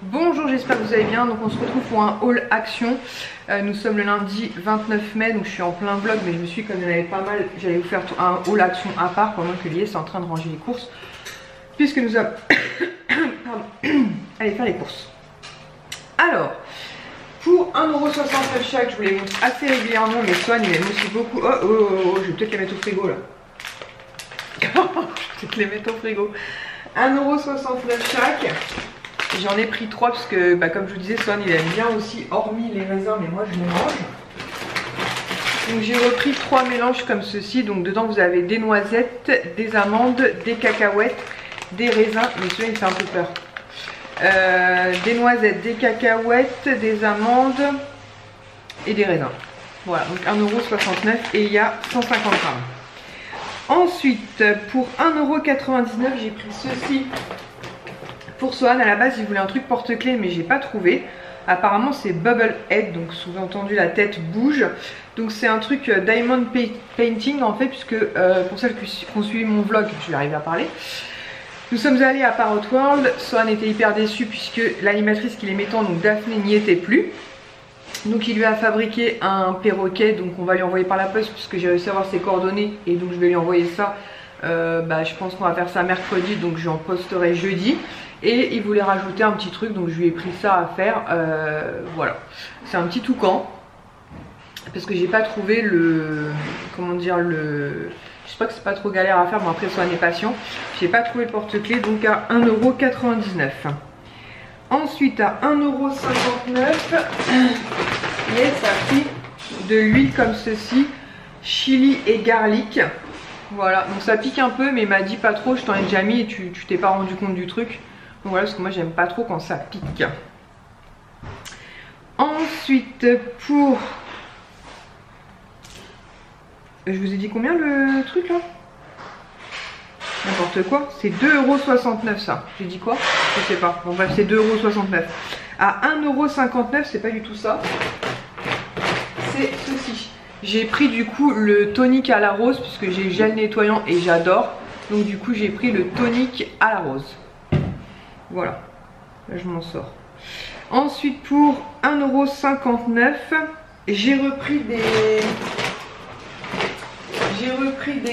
Bonjour, j'espère que vous allez bien. Donc on se retrouve pour un haul action. Nous sommes le lundi 29 mai, donc je suis en plein vlog, mais je me suis dit, comme il y en avait pas mal, j'allais vous faire un haul action à part pendant que Lies est en train de ranger les courses, puisque nous sommes allez faire les courses. Alors, pour 1,69 € chaque, je vous les montre assez régulièrement, mais Swan il aime aussi beaucoup. Oh, je vais peut-être les mettre au frigo là. Je vais peut-être les mettre au frigo. 1,69 € chaque. J'en ai pris 3 parce que, comme je vous disais, Swan il aime bien aussi, hormis les raisins, mais moi je les mange. Donc j'ai repris 3 mélanges comme ceci. Donc dedans vous avez des noisettes, des amandes, des cacahuètes, des raisins. Mais celui-là il fait un peu peur. Des noisettes, des cacahuètes, des amandes et des raisins. Voilà, donc 1,69 € et il y a 150 grammes. Ensuite, pour 1,99 € j'ai pris ceci. Pour Swan, à la base, il voulait un truc porte-clés, mais j'ai pas trouvé. Apparemment, c'est Bubble Head, donc sous-entendu la tête bouge. Donc c'est un truc Diamond Painting en fait, puisque pour celles qui ont suivi mon vlog, je vais arriver à parler. Nous sommes allés à Parrot World. Swan était hyper déçu puisque l'animatrice qui les mettant, donc Daphné, n'y était plus. Donc il lui a fabriqué un perroquet, donc on va lui envoyer par la poste puisque j'ai réussi à avoir ses coordonnées et donc je vais lui envoyer ça. Je pense qu'on va faire ça mercredi, donc j'en posterai jeudi. Et il voulait rajouter un petit truc, donc je lui ai pris ça à faire. Voilà, c'est un petit toucan parce que j'ai pas trouvé le, comment dire, le, je sais pas que c'est pas trop galère à faire, bon après Swan est patient. J'ai pas trouvé le porte-clés, donc à 1,99 €. Ensuite à 1,59 €, Yes a pris de l'huile comme ceci, chili et garlic. Voilà, donc ça pique un peu, mais il m'a dit pas trop, je t'en ai déjà mis et tu t'es pas rendu compte du truc. Donc voilà, parce que moi j'aime pas trop quand ça pique. Ensuite, pour... Je vous ai dit combien le truc là? N'importe quoi, c'est 2,69 € ça. J'ai dit quoi? Je sais pas. Bon bref, c'est 2,69 €. À 1,59 €, c'est pas du tout ça. C'est ceci. J'ai pris du coup le tonique à la rose, puisque j'ai gel nettoyant et j'adore. Donc du coup j'ai pris le tonique à la rose. Voilà, là je m'en sors. Ensuite pour 1,59 €, j'ai repris des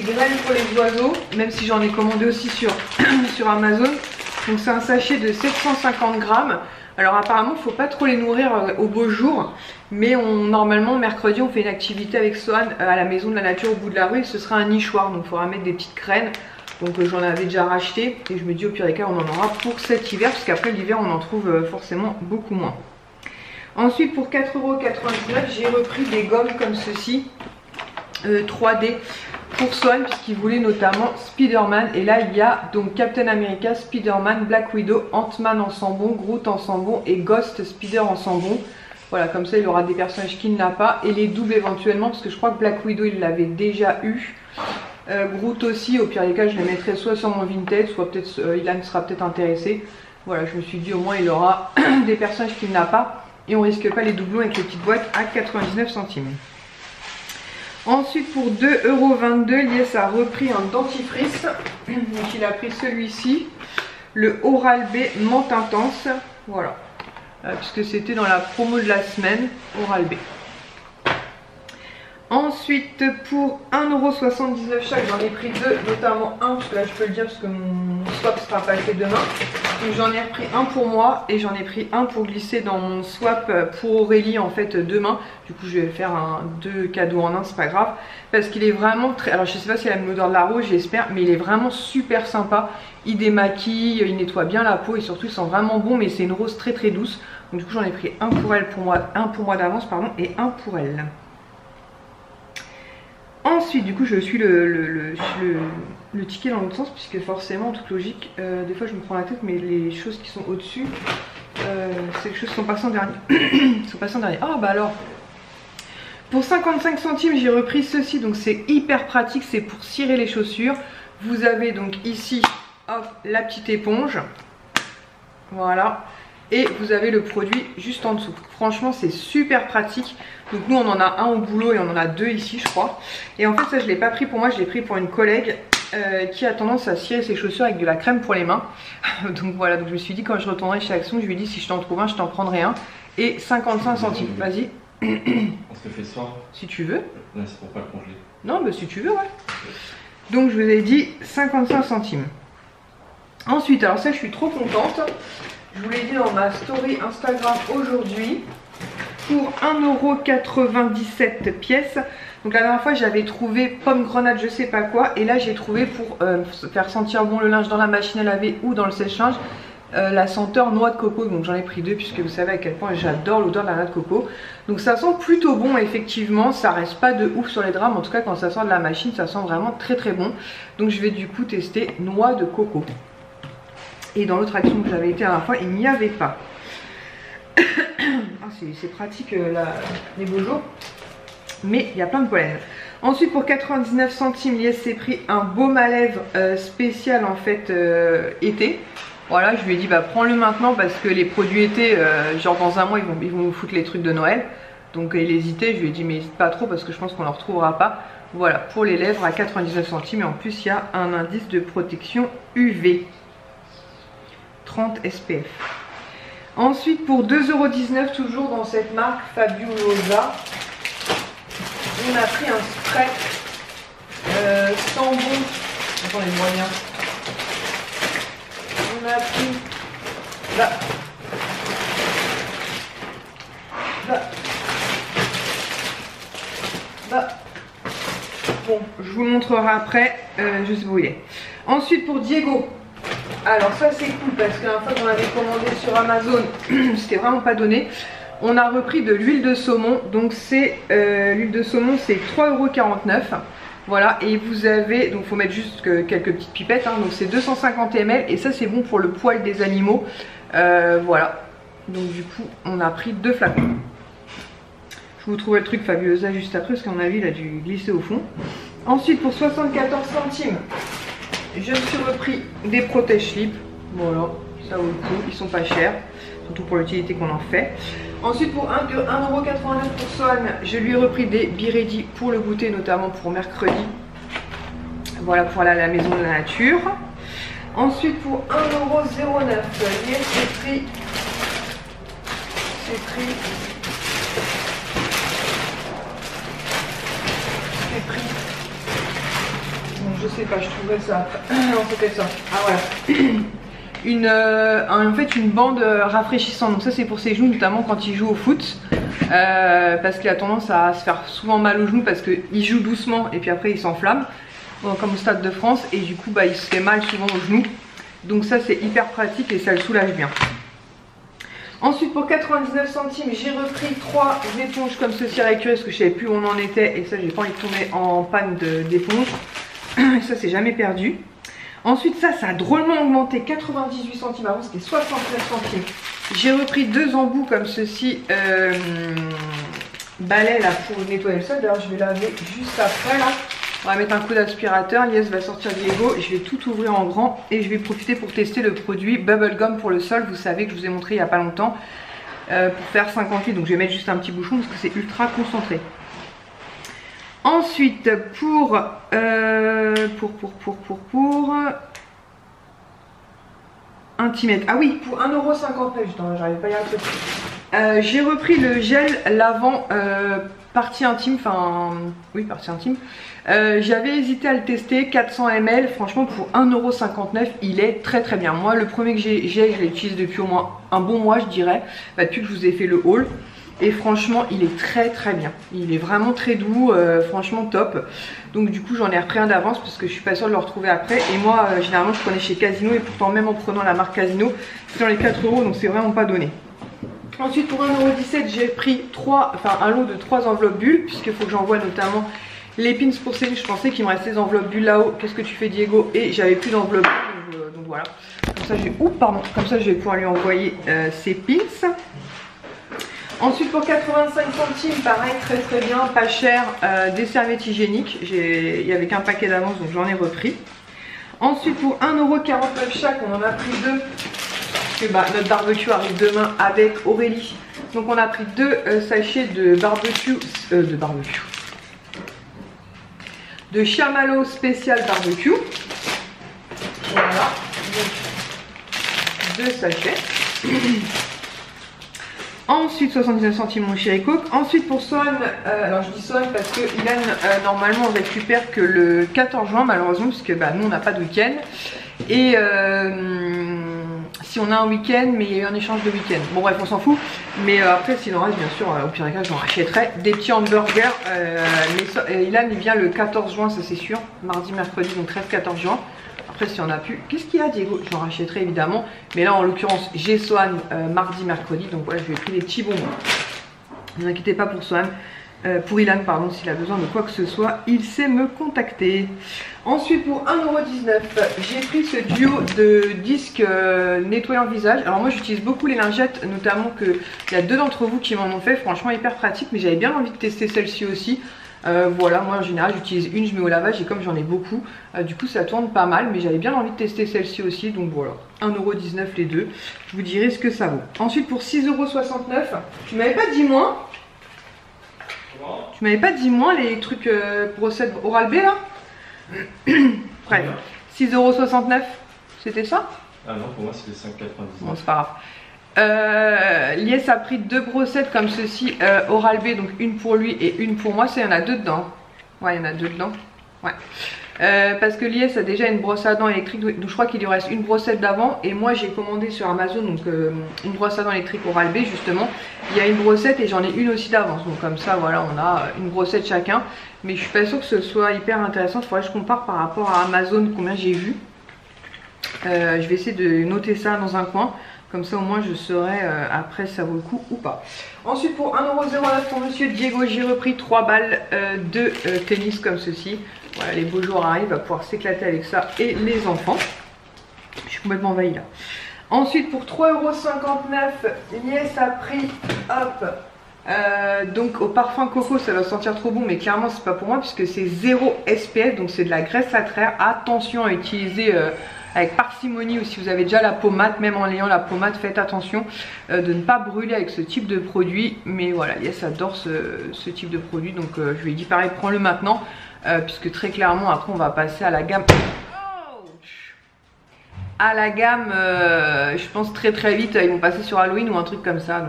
graines pour les oiseaux, même si j'en ai commandé aussi sur Amazon. Donc c'est un sachet de 750 grammes. Alors apparemment il ne faut pas trop les nourrir au beau jour, mais normalement mercredi on fait une activité avec Swan à la maison de la nature au bout de la rue et ce sera un nichoir, donc il faudra mettre des petites graines. Donc j'en avais déjà racheté et je me dis au pire des cas on en aura pour cet hiver, parce qu'après l'hiver on en trouve forcément beaucoup moins. Ensuite pour 4,99 € j'ai repris des gommes comme ceci, 3D pour Swan, puisqu'il voulait notamment Spider-Man. Et là il y a donc Captain America, Spider-Man, Black Widow, Ant-Man en sambon, Groot en sambon et Ghost Spider en sambon. Voilà, comme ça il aura des personnages qu'il n'a pas et les doubles éventuellement, parce que je crois que Black Widow il l'avait déjà eu. Groot aussi, au pire des cas je les mettrai soit sur mon vintage, soit peut-être Ilan sera peut-être intéressé. Voilà, je me suis dit au moins il aura des personnages qu'il n'a pas et on risque pas les doublons avec les petites boîtes à 99 centimes. Ensuite pour 2,22 €, Lies a repris un dentifrice. Donc il a pris celui-ci, le Oral-B menthe intense. Voilà, puisque c'était dans la promo de la semaine, Oral-B. Ensuite pour 1,79 € chaque, j'en ai pris 2, notamment un, parce que là je peux le dire parce que mon swap sera passé demain. Donc j'en ai repris un pour moi et j'en ai pris un pour glisser dans mon swap pour Aurélie en fait demain. Du coup je vais faire deux cadeaux en un, c'est pas grave, parce qu'il est vraiment très... Alors je sais pas s'il a l'odeur de la rose, j'espère, mais il est vraiment super sympa. Il démaquille, il nettoie bien la peau et surtout il sent vraiment bon, mais c'est une rose très très douce. Donc du coup j'en ai pris un pour elle, un pour moi d'avance pardon, et un pour elle. Ensuite, du coup, je suis le ticket dans l'autre sens, puisque forcément, en toute logique, des fois je me prends la tête, mais les choses qui sont au-dessus, c'est les choses qui sont passées en dernier. Ah bah alors, pour 55 centimes, j'ai repris ceci, donc c'est hyper pratique, c'est pour cirer les chaussures. Vous avez donc ici, hop, la petite éponge, voilà. Et vous avez le produit juste en dessous. Franchement c'est super pratique. Donc nous on en a un au boulot et on en a deux ici je crois. Et en fait ça je ne l'ai pas pris pour moi, je l'ai pris pour une collègue qui a tendance à cirer ses chaussures avec de la crème pour les mains. Donc voilà, donc je me suis dit quand je retournerai chez Action, je lui ai dit si je t'en trouve un, je t'en prendrai un. Et 55 centimes, vas-y. On se le fait ce soir. Si tu veux. Là c'est pour pas le congeler. Non, bah si tu veux, ouais. Donc je vous ai dit 55 centimes. Ensuite, alors ça je suis trop contente. Je vous l'ai dit dans ma story Instagram aujourd'hui. Pour 1,97 € pièce. Donc la dernière fois j'avais trouvé pomme grenade je sais pas quoi. Et là j'ai trouvé pour faire sentir bon le linge dans la machine à laver ou dans le sèche-linge la senteur noix de coco. Donc j'en ai pris deux puisque vous savez à quel point j'adore l'odeur de la noix de coco. Donc ça sent plutôt bon effectivement. Ça reste pas de ouf sur les draps. Mais en tout cas quand ça sort de la machine ça sent vraiment très très bon. Donc je vais du coup tester noix de coco. Et dans l'autre Action que j'avais été à la fois il n'y avait pas. Ah, c'est pratique les beaux jours. Mais il y a plein de pollen. Ensuite pour 99 centimes, Lies s'est pris un baume à lèvres spécial en fait été. Voilà, je lui ai dit bah prends-le maintenant parce que les produits été, genre dans un mois ils vont vous foutre les trucs de Noël. Donc il hésitait, je lui ai dit mais hésite pas trop parce que je pense qu'on ne le retrouvera pas. Voilà, pour les lèvres à 99 centimes et en plus il y a un indice de protection UV. 30 SPF. Ensuite pour 2,19 € toujours dans cette marque Fabulosa, on a pris un spray sans bon. Attendez, je vois bien. On a pris là. Bon, je vous le montrerai après, je sais où il est. Ensuite pour Diego. Alors ça c'est cool parce que la fois qu'on avait commandé sur Amazon, c'était vraiment pas donné. On a repris de l'huile de saumon, donc c'est l'huile de saumon c'est 3,49 €. Voilà, et vous avez, donc il faut mettre juste quelques petites pipettes, hein, donc c'est 250 ml et ça c'est bon pour le poil des animaux. Voilà, donc du coup on a pris 2 flacons. Je vous trouverai le truc Fabulosa juste après parce qu'à mon avis il a dû glisser au fond. Ensuite pour 74 centimes, je me suis repris des protège-slips. Voilà, ça vaut le coup, ils sont pas chers, surtout pour l'utilité qu'on en fait. Ensuite pour 1,89 € pour Swan, je lui ai repris des Be Ready pour le goûter, notamment pour mercredi. Voilà, pour aller à la maison de la nature. Ensuite pour 1,09 €, j'ai pris je sais pas, je trouverai ça après. Non, c'était ça. Ah voilà. En fait une bande rafraîchissante. Donc ça c'est pour ses genoux, notamment quand il joue au foot. Parce qu'il a tendance à se faire souvent mal aux genoux parce qu'il joue doucement et puis après il s'enflamme. Comme au Stade de France. Et du coup bah, il se fait mal souvent aux genoux. Donc ça c'est hyper pratique et ça le soulage bien. Ensuite pour 99 centimes, j'ai repris 3 éponges comme ceci à récurer parce que je savais plus où on en était. Et ça j'ai pas envie de tomber en panne d'éponge. Ça c'est jamais perdu. Ensuite ça a drôlement augmenté, 98 centimes, avant c'était 69 centimes. J'ai repris 2 embouts comme ceci, balai là pour nettoyer le sol. D'ailleurs je vais laver juste après là. On va mettre un coup d'aspirateur, Lies va sortir Diego, je vais tout ouvrir en grand et je vais profiter pour tester le produit Bubblegum pour le sol. Vous savez que je vous ai montré il n'y a pas longtemps pour faire 50 litres, donc je vais mettre juste un petit bouchon parce que c'est ultra concentré. Ensuite, pour Intimate. Ah oui, pour 1,59 €, j'arrive pas à lire le truc. J'ai repris le gel lavant partie intime, enfin, oui, partie intime. J'avais hésité à le tester, 400 ml, franchement pour 1,59 €, il est très très bien. Moi, le premier que j'ai, je l'utilise depuis au moins un bon mois, je dirais, depuis que je vous ai fait le haul. Et franchement il est très très bien, il est vraiment très doux, franchement top. Donc du coup j'en ai repris un d'avance parce que je suis pas sûre de le retrouver après. Et moi généralement je prenais chez Casino et pourtant même en prenant la marque Casino c'est dans les 4 €, donc c'est vraiment pas donné. Ensuite pour 1,17 € j'ai pris un lot de 3 enveloppes bulles puisqu'il faut que j'envoie notamment les pins pour Céline. Je pensais qu'il me restait des enveloppes bulles là-haut. Qu'est-ce que tu fais Diego? Et j'avais plus d'enveloppes bulles, donc voilà. Comme ça je vais pouvoir lui envoyer ses pins. Ensuite pour 85 centimes, pareil, très très bien, pas cher, des serviettes hygiéniques. Il y avait qu'un paquet d'avance donc j'en ai repris. Ensuite pour 1,49 € chaque, on en a pris 2. Parce que bah, notre barbecue arrive demain avec Aurélie. Donc on a pris 2 sachets de barbecue. de chamallow spécial barbecue. Voilà, donc 2 sachets. Ensuite 79 centimes mon chéri Coke. Ensuite pour Swan, alors je dis Swan parce que Ilan normalement on récupère que le 14 juin malheureusement puisque bah, nous on n'a pas de week-end. Et si on a un week-end mais un échange de week-end. Bon bref on s'en fout. Mais après s'il en reste bien sûr au pire des cas j'en rachèterai des petits hamburgers. Mais Ilan il vient le 14 juin ça c'est sûr. Mardi, mercredi donc 13-14 juin. Après si on a pu, qu'est-ce qu'il y a Diego? J'en rachèterai évidemment. Mais là en l'occurrence j'ai Swan mardi, mercredi. Donc voilà je lui ai pris des petits bonbons. Ne vous inquiétez pas pour Swan. Pour Ilan pardon, s'il a besoin de quoi que ce soit, il sait me contacter. Ensuite pour 1,19 €, j'ai pris ce duo de disques nettoyant visage. Alors moi j'utilise beaucoup les lingettes, notamment qu'il y a 2 d'entre vous qui m'en ont fait, franchement hyper pratique. Mais j'avais bien envie de tester celle-ci aussi. Voilà, moi en général j'utilise une, je mets au lavage et comme j'en ai beaucoup, du coup ça tourne pas mal. Mais j'avais bien envie de tester celle-ci aussi, donc voilà, 1,19 € les deux. Je vous dirai ce que ça vaut. Ensuite pour 6,69 €, tu m'avais pas dit moins. Tu m'avais pas dit moins les trucs brossette Oral-B là. Bref, 6,69 €, c'était ça? Ah non, pour moi c'était 5,99 €. Bon, c'est pas grave. Lies a pris 2 brossettes comme ceci, Oral-B, donc une pour lui et une pour moi. Ça, il y en a 2 dedans. Ouais, il y en a 2 dedans. Ouais. Parce que Lies a déjà une brosse à dents électrique, donc je crois qu'il lui reste une brossette d'avant. Et moi j'ai commandé sur Amazon donc une brosse à dents électrique Oral-B justement. Il y a une brossette et j'en ai une aussi d'avance. Donc comme ça voilà, on a une brossette chacun. Mais je suis pas sûre que ce soit hyper intéressant. Il faudrait que je compare par rapport à Amazon combien j'ai vu. Je vais essayer de noter ça dans un coin. Comme ça au moins je saurai après si ça vaut le coup ou pas. Ensuite pour 1,09 € pour monsieur Diego, j'ai repris 3 balles de tennis comme ceci. Voilà, les beaux jours arrivent, va pouvoir s'éclater avec ça et les enfants. Je suis complètement envahie là. Ensuite pour 3,59 €, Lies a pris, hop, donc au parfum coco, ça va sentir trop bon, mais clairement c'est pas pour moi puisque c'est 0 SPF, donc c'est de la graisse sacraire. Attention à utiliser avec parcimonie, ou si vous avez déjà la pommade, même en ayant la pommade, faites attention de ne pas brûler avec ce type de produit. Mais voilà, Lies adore ce type de produit, donc je lui ai dit pareil, prends-le maintenant. Puisque très clairement après on va passer à la gamme je pense très vite ils vont passer sur Halloween ou un truc comme ça,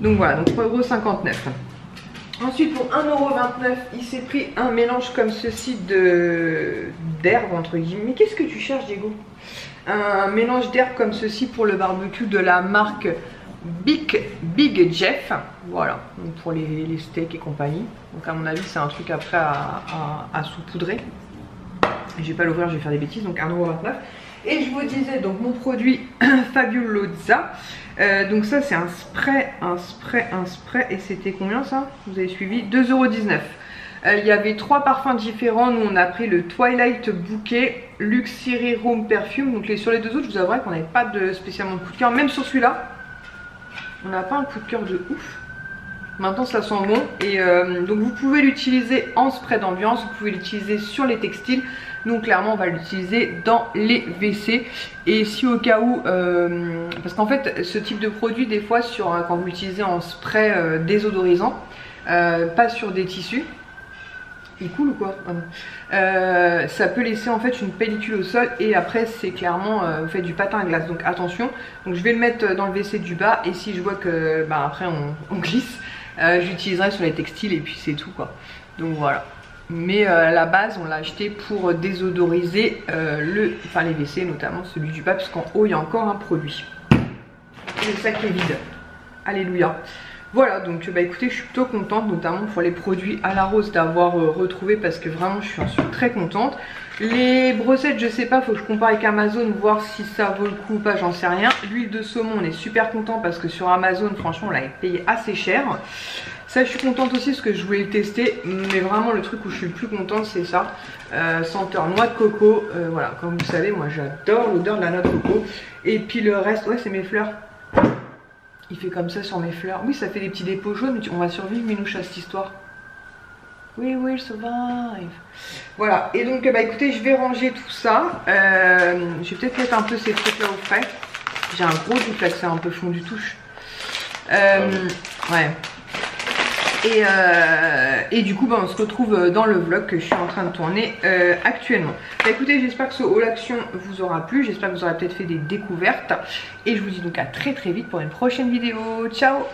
donc voilà, donc 3,59 €. Ensuite pour 1,29 €, il s'est pris un mélange comme ceci d'herbes entre guillemets. Mais qu'est-ce que tu cherches Diego? Un mélange d'herbes comme ceci pour le barbecue de la marque Big Jeff, voilà, donc pour les steaks et compagnie. Donc à mon avis c'est un truc après à saupoudrer. Je vais pas l'ouvrir, je vais faire des bêtises. Donc 1,29 €. Et je vous disais donc mon produit Fabulosa, donc ça c'est un spray et c'était combien ça? Vous avez suivi? 2,19 €. Il y avait 3 parfums différents. Nous on a pris le Twilight Bouquet, Luxury Room Perfume. Donc sur les 2 autres je vous avouerai qu'on n'avait pas spécialement de coup de cœur. Même sur celui-là on n'a pas un coup de cœur de ouf. Maintenant ça sent bon. Et donc vous pouvez l'utiliser en spray d'ambiance, vous pouvez l'utiliser sur les textiles. Nous clairement on va l'utiliser dans les WC. Et si au cas où, parce qu'en fait ce type de produit des fois quand vous l'utilisez en spray désodorisant, pas sur des tissus, il coule ou quoi? Ça peut laisser en fait une pellicule au sol et après c'est clairement vous faites du patin à glace, donc attention. Donc je vais le mettre dans le WC du bas et si je vois que après on glisse, j'utiliserai sur les textiles et puis c'est tout quoi. Donc voilà. Mais à la base on l'a acheté pour désodoriser les WC, notamment celui du bas, parce qu'en haut il y a encore un produit. Le sac est vide. Alléluia. Voilà, donc écoutez, je suis plutôt contente, notamment pour les produits à la rose d'avoir retrouvé, parce que vraiment je suis très contente. Les brossettes, je sais pas, faut que je compare avec Amazon, voir si ça vaut le coup ou pas, j'en sais rien. L'huile de saumon, on est super content parce que sur Amazon, franchement, on l'avait payé assez cher. Ça, je suis contente aussi parce que je voulais le tester, mais vraiment le truc où je suis le plus contente, c'est ça. Senteur noix de coco, voilà, comme vous savez, moi j'adore l'odeur de la noix de coco. Et puis le reste, ouais, c'est mes fleurs. Il fait comme ça sur mes fleurs. Oui, ça fait des petits dépôts jaunes. On va survivre, Minouche, à cette histoire. We will survive. Voilà. Et donc, écoutez, je vais ranger tout ça. Je vais peut-être mettre un peu ces trucs-là au frais. J'ai un gros doute là que c'est un peu fondu touche. Ouais. Et du coup bah, on se retrouve dans le vlog que je suis en train de tourner actuellement. Bah, écoutez, j'espère que ce haul action vous aura plu, j'espère que vous aurez peut-être fait des découvertes et je vous dis donc à très vite pour une prochaine vidéo. Ciao.